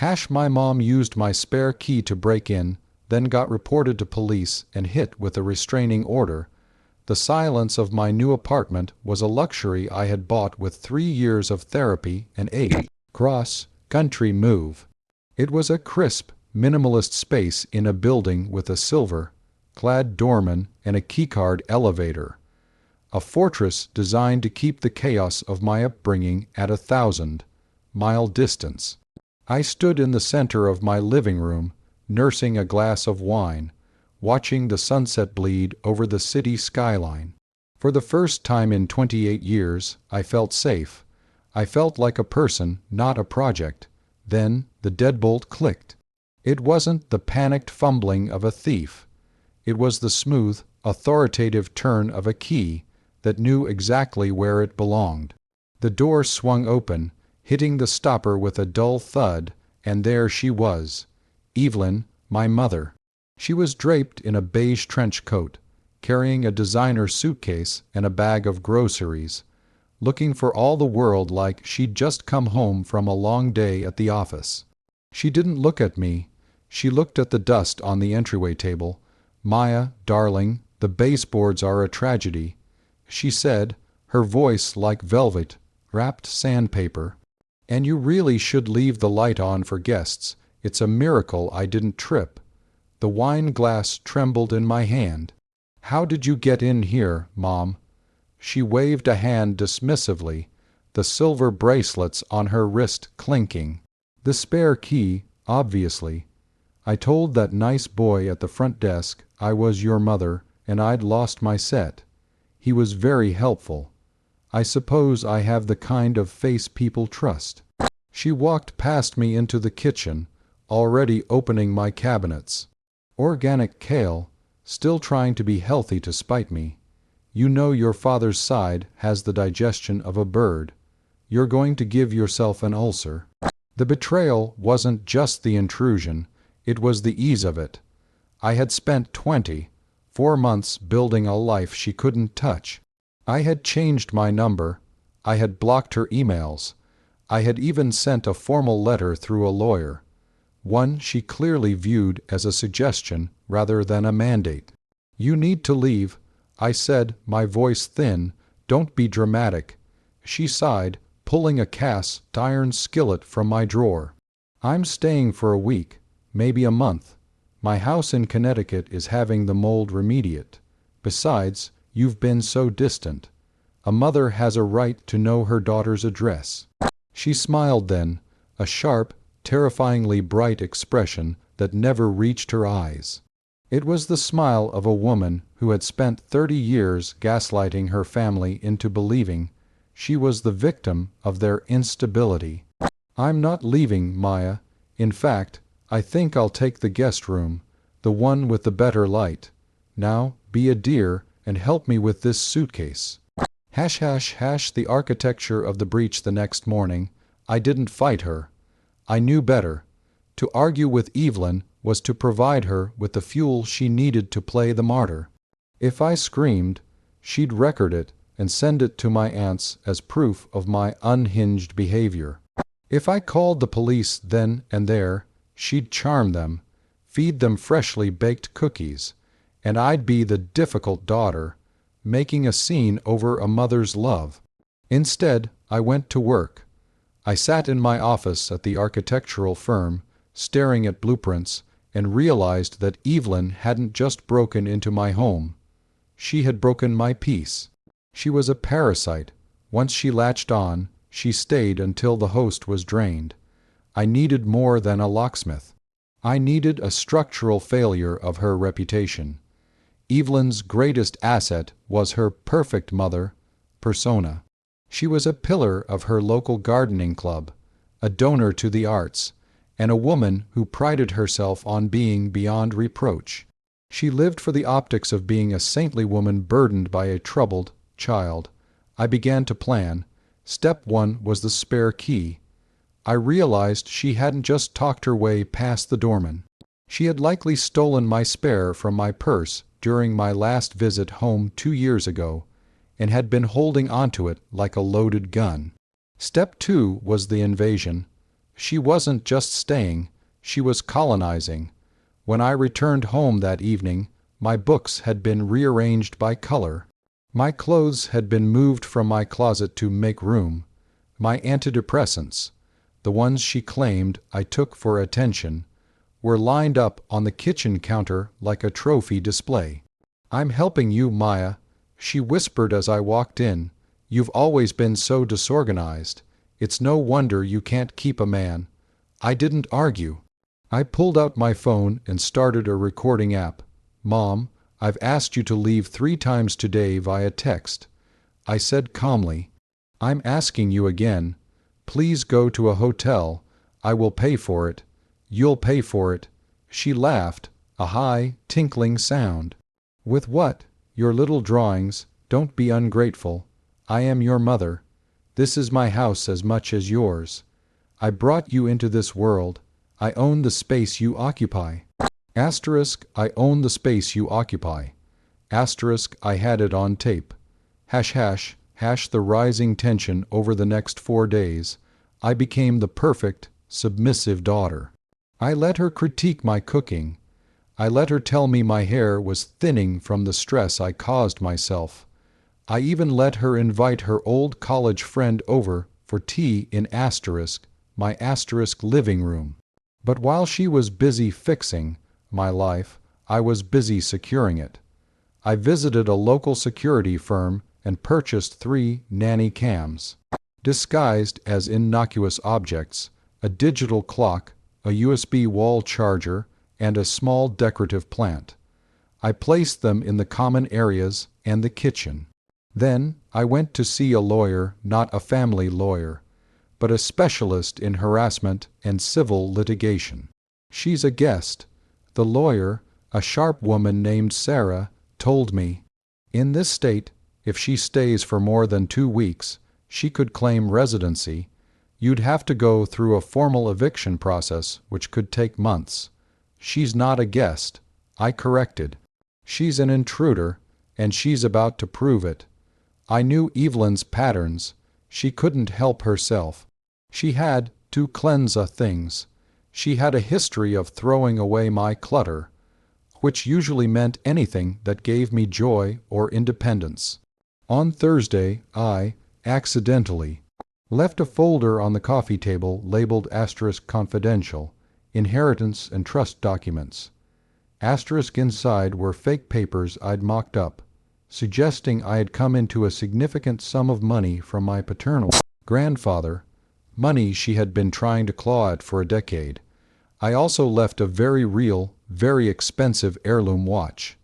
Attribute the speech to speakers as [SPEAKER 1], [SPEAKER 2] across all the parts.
[SPEAKER 1] My mom used my spare key to break in, then got reported to police and hit with a restraining order. The silence of my new apartment was a luxury I had bought with 3 years of therapy and a cross-country move. It was a crisp, minimalist space in a building with a silver-clad doorman and a keycard elevator. A fortress designed to keep the chaos of my upbringing at 1,000-mile distance. I stood in the center of my living room, nursing a glass of wine, watching the sunset bleed over the city skyline. For the first time in 28 years, I felt safe. I felt like a person, not a project. Then the deadbolt clicked. It wasn't the panicked fumbling of a thief. It was the smooth, authoritative turn of a key that knew exactly where it belonged. The door swung open, hitting the stopper with a dull thud, and there she was, Evelyn, my mother. She was draped in a beige trench coat, carrying a designer suitcase and a bag of groceries, looking for all the world like she'd just come home from a long day at the office. She didn't look at me. She looked at the dust on the entryway table. "Maya, darling, the baseboards are a tragedy," she said, her voice like velvet, wrapped sandpaper. "And you really should leave the light on for guests. It's a miracle I didn't trip." The wine glass trembled in my hand. "How did you get in here, Mom?" She waved a hand dismissively, the silver bracelets on her wrist clinking. "The spare key, obviously. I told that nice boy at the front desk I was your mother and I'd lost my set. He was very helpful. I suppose I have the kind of face people trust." She walked past me into the kitchen, already opening my cabinets. "Organic kale, still trying to be healthy to spite me. You know your father's side has the digestion of a bird. You're going to give yourself an ulcer." The betrayal wasn't just the intrusion, it was the ease of it. I had spent 24 months building a life she couldn't touch. I had changed my number. I had blocked her emails. I had even sent a formal letter through a lawyer, one she clearly viewed as a suggestion rather than a mandate. "You need to leave," I said, my voice thin. "Don't be dramatic." She sighed, pulling a cast iron skillet from my drawer. "I'm staying for a week, maybe a month. My house in Connecticut is having the mold remediate. Besides, you've been so distant. A mother has a right to know her daughter's address." She smiled then, a sharp, terrifyingly bright expression that never reached her eyes. It was the smile of a woman who had spent 30 years gaslighting her family into believing she was the victim of their instability. "I'm not leaving, Maya. In fact, I think I'll take the guest room, the one with the better light. Now, be a dear and help me with this suitcase." The architecture of the breach the next morning. I didn't fight her. I knew better. To argue with Evelyn was to provide her with the fuel she needed to play the martyr. If I screamed, she'd record it and send it to my aunts as proof of my unhinged behavior. If I called the police then and there, she'd charm them, feed them freshly baked cookies, and I'd be the difficult daughter, making a scene over a mother's love. Instead, I went to work. I sat in my office at the architectural firm, staring at blueprints, and realized that Evelyn hadn't just broken into my home. She had broken my peace. She was a parasite. Once she latched on, she stayed until the host was drained. I needed more than a locksmith. I needed a structural failure of her reputation. Evelyn's greatest asset was her perfect mother persona. She was a pillar of her local gardening club, a donor to the arts, and a woman who prided herself on being beyond reproach. She lived for the optics of being a saintly woman burdened by a troubled child. I began to plan. Step 1 was the spare key. I realized she hadn't just talked her way past the doorman. She had likely stolen my spare from my purse during my last visit home 2 years ago, and had been holding onto it like a loaded gun. Step 2 was the invasion. She wasn't just staying, she was colonizing. When I returned home that evening, my books had been rearranged by color. My clothes had been moved from my closet to make room. My antidepressants, the ones she claimed I took for attention, were lined up on the kitchen counter like a trophy display. "I'm helping you, Maya," she whispered as I walked in. "You've always been so disorganized. It's no wonder you can't keep a man." I didn't argue. I pulled out my phone and started a recording app. "Mom, I've asked you to leave 3 times today via text," I said calmly. "I'm asking you again. Please go to a hotel. I will pay for it. You'll pay for it." She laughed, a high, tinkling sound. "With what? Your little drawings. Don't be ungrateful. I am your mother. This is my house as much as yours. I brought you into this world. I own the space you occupy. Asterisk, I own the space you occupy. Asterisk, I had it on tape. Hash hash, hash the rising tension over the next 4 days. I became the perfect, submissive daughter. I let her critique my cooking. I let her tell me my hair was thinning from the stress I caused myself. I even let her invite her old college friend over for tea in asterisk, my asterisk living room. But while she was busy fixing my life, I was busy securing it. I visited a local security firm and purchased 3 nanny cams. Disguised as innocuous objects, a digital clock, a USB wall charger, and a small decorative plant. I placed them in the common areas and the kitchen. Then I went to see a lawyer, not a family lawyer, but a specialist in harassment and civil litigation. She's a guest. The lawyer, a sharp woman named Sarah, told me, in this state, if she stays for more than 2 weeks, she could claim residency. You'd have to go through a formal eviction process, which could take months. She's not a guest. I corrected. She's an intruder, and she's about to prove it. I knew Evelyn's patterns. She couldn't help herself. She had to cleanse things. She had a history of throwing away my clutter, which usually meant anything that gave me joy or independence. On Thursday, I, accidentally, left a folder on the coffee table labeled asterisk confidential, inheritance and trust documents. Asterisk inside were fake papers I'd mocked up, suggesting I had come into a significant sum of money from my paternal grandfather, money she had been trying to claw at for a decade. I also left a very real, very expensive heirloom watch,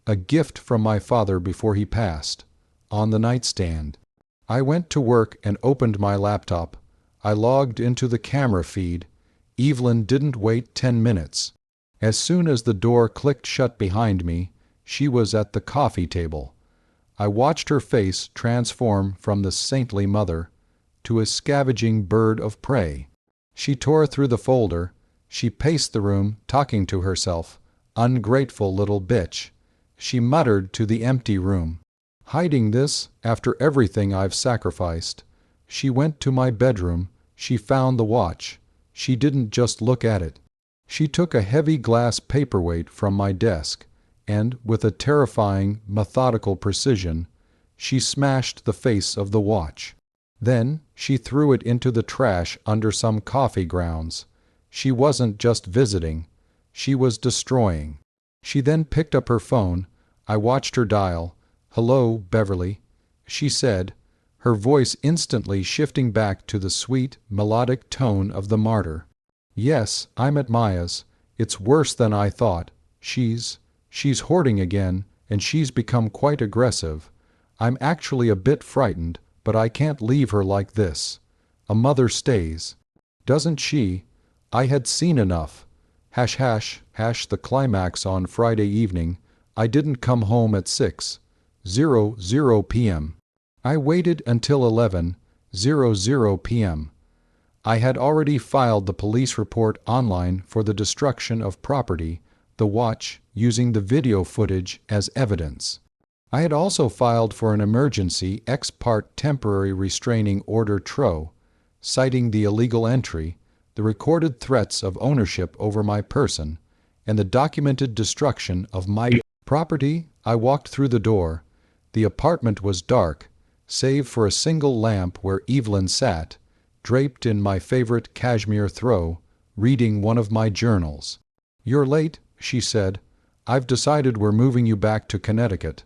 [SPEAKER 1] a gift from my father before he passed, on the nightstand. I went to work and opened my laptop. I logged into the camera feed. Evelyn didn't wait 10 minutes. As soon as the door clicked shut behind me, she was at the coffee table. I watched her face transform from the saintly mother to a scavenging bird of prey. She tore through the folder. She paced the room, talking to herself. "Ungrateful little bitch," she muttered to the empty room. Hiding this after everything I've sacrificed. She went to my bedroom. She found the watch. She didn't just look at it. She took a heavy glass paperweight from my desk, and, with a terrifying, methodical precision, she smashed the face of the watch. Then she threw it into the trash under some coffee grounds. She wasn't just visiting. She was destroying. She then picked up her phone. I watched her dial. "Hello, Beverly," she said, her voice instantly shifting back to the sweet, melodic tone of the martyr. "Yes, I'm at Maya's. It's worse than I thought. She's hoarding again, and she's become quite aggressive. I'm actually a bit frightened, but I can't leave her like this. A mother stays. Doesn't she? I had seen enough. Hash hash, hash the climax on Friday evening. I didn't come home at 6:00 p.m. I waited until 11:00 p.m. I had already filed the police report online for the destruction of property, the watch, using the video footage as evidence. I had also filed for an emergency ex parte temporary restraining order TRO, citing the illegal entry, the recorded threats of ownership over my person, and the documented destruction of my property. I walked through the door. The apartment was dark, save for a single lamp where Evelyn sat, draped in my favorite cashmere throw, reading one of my journals. "You're late," she said. "I've decided we're moving you back to Connecticut.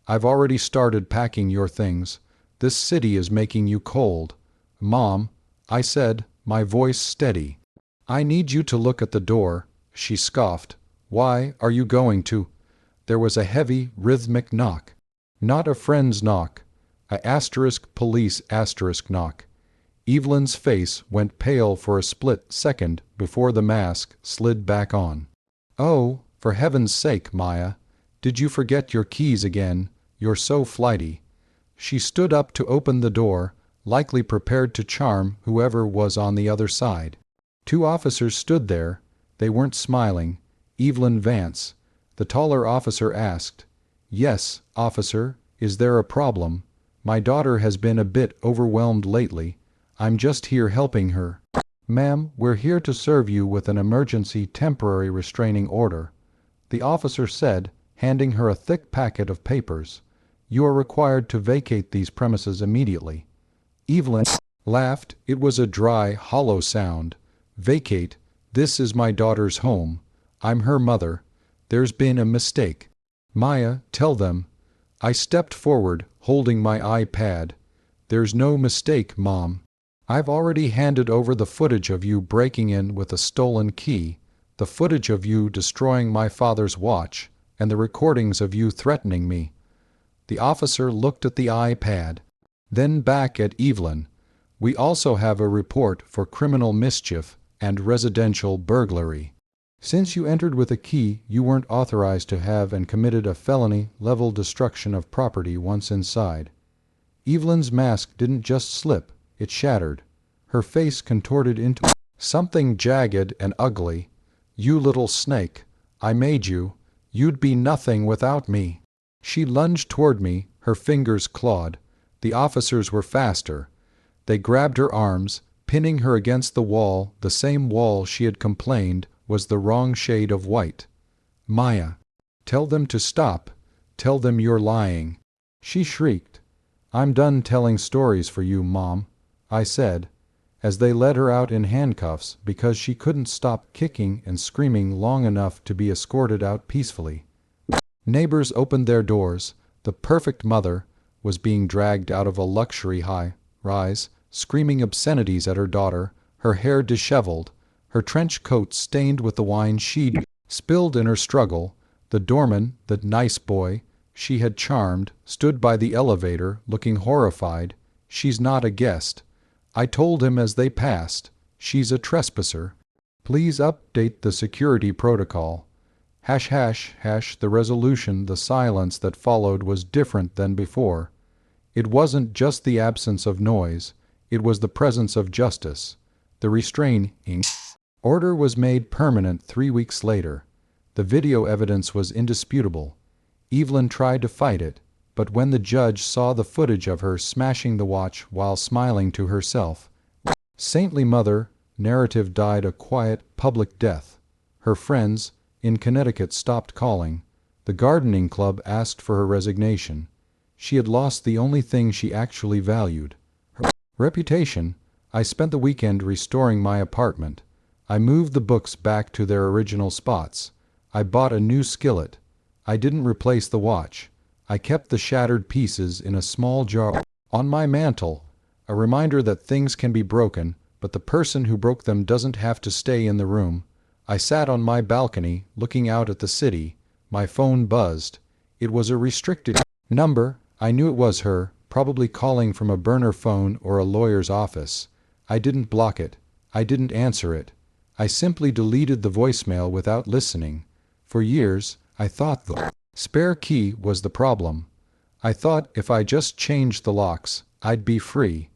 [SPEAKER 1] I've already started packing your things. This city is making you cold." "Mom," I said, my voice steady. "I need you to look at the door," she scoffed. "Why are you going to—" There was a heavy, rhythmic knock. Not a friend's knock. *police* knock. Evelyn's face went pale for a split second before the mask slid back on. "Oh, for heaven's sake, Maya. Did you forget your keys again? You're so flighty." She stood up to open the door, likely prepared to charm whoever was on the other side. Two officers stood there. They weren't smiling. Evelyn Vance. The taller officer asked, "Yes, officer, is there a problem? My daughter has been a bit overwhelmed lately. I'm just here helping her." "Ma'am, we're here to serve you with an emergency temporary restraining order," the officer said, handing her a thick packet of papers. "You are required to vacate these premises immediately." Evelyn laughed. It was a dry, hollow sound. "Vacate? This is my daughter's home. I'm her mother. There's been a mistake." "Maya, tell them." I stepped forward, holding my iPad. "There's no mistake, Mom. I've already handed over the footage of you breaking in with a stolen key, the footage of you destroying my father's watch, and the recordings of you threatening me." The officer looked at the iPad, then back at Evelyn. "We also have a report for criminal mischief and residential burglary. Since you entered with a key you weren't authorized to have and committed a felony-level destruction of property once inside." Evelyn's mask didn't just slip, it shattered. Her face contorted into something jagged and ugly. "You little snake. I made you. You'd be nothing without me." She lunged toward me, her fingers clawed. The officers were faster. They grabbed her arms, pinning her against the wall, the same wall she had complained was the wrong shade of white. "Maya, tell them to stop. Tell them you're lying." She shrieked. "I'm done telling stories for you, Mom," I said, as they led her out in handcuffs because she couldn't stop kicking and screaming long enough to be escorted out peacefully. Neighbors opened their doors. The perfect mother was being dragged out of a luxury high-rise, screaming obscenities at her daughter, her hair disheveled, her trench coat stained with the wine she'd spilled in her struggle. The doorman, the nice boy she had charmed, stood by the elevator, looking horrified. "She's not a guest." I told him as they passed. "She's a trespasser. Please update the security protocol." ###. The resolution, the silence that followed was different than before. It wasn't just the absence of noise, it was the presence of justice. The restraining order was made permanent 3 weeks later. The video evidence was indisputable. Evelyn tried to fight it, but when the judge saw the footage of her smashing the watch while smiling to herself, saintly mother, narrative died a quiet, public death. Her friends in Connecticut stopped calling. The gardening club asked for her resignation. She had lost the only thing she actually valued, her reputation. I spent the weekend restoring my apartment. I moved the books back to their original spots. I bought a new skillet. I didn't replace the watch. I kept the shattered pieces in a small jar on my mantel, a reminder that things can be broken, but the person who broke them doesn't have to stay in the room. I sat on my balcony, looking out at the city. My phone buzzed. It was a restricted number. I knew it was her, probably calling from a burner phone or a lawyer's office. I didn't block it. I didn't answer it. I simply deleted the voicemail without listening. For years, I thought the spare key was the problem. I thought if I just changed the locks, I'd be free.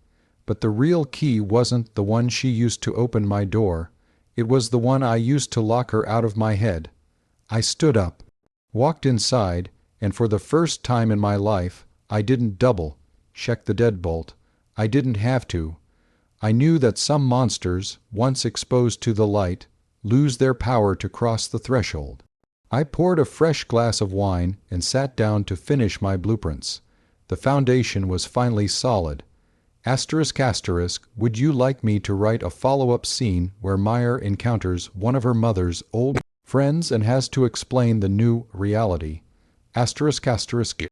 [SPEAKER 1] But the real key wasn't the one she used to open my door. It was the one I used to lock her out of my head. I stood up, walked inside, and for the first time in my life, I didn't double check the deadbolt. I didn't have to. I knew that some monsters, once exposed to the light, lose their power to cross the threshold. I poured a fresh glass of wine and sat down to finish my blueprints. The foundation was finally solid. ***, would you like me to write a follow-up scene where Meyer encounters one of her mother's old friends and has to explain the new reality? ***.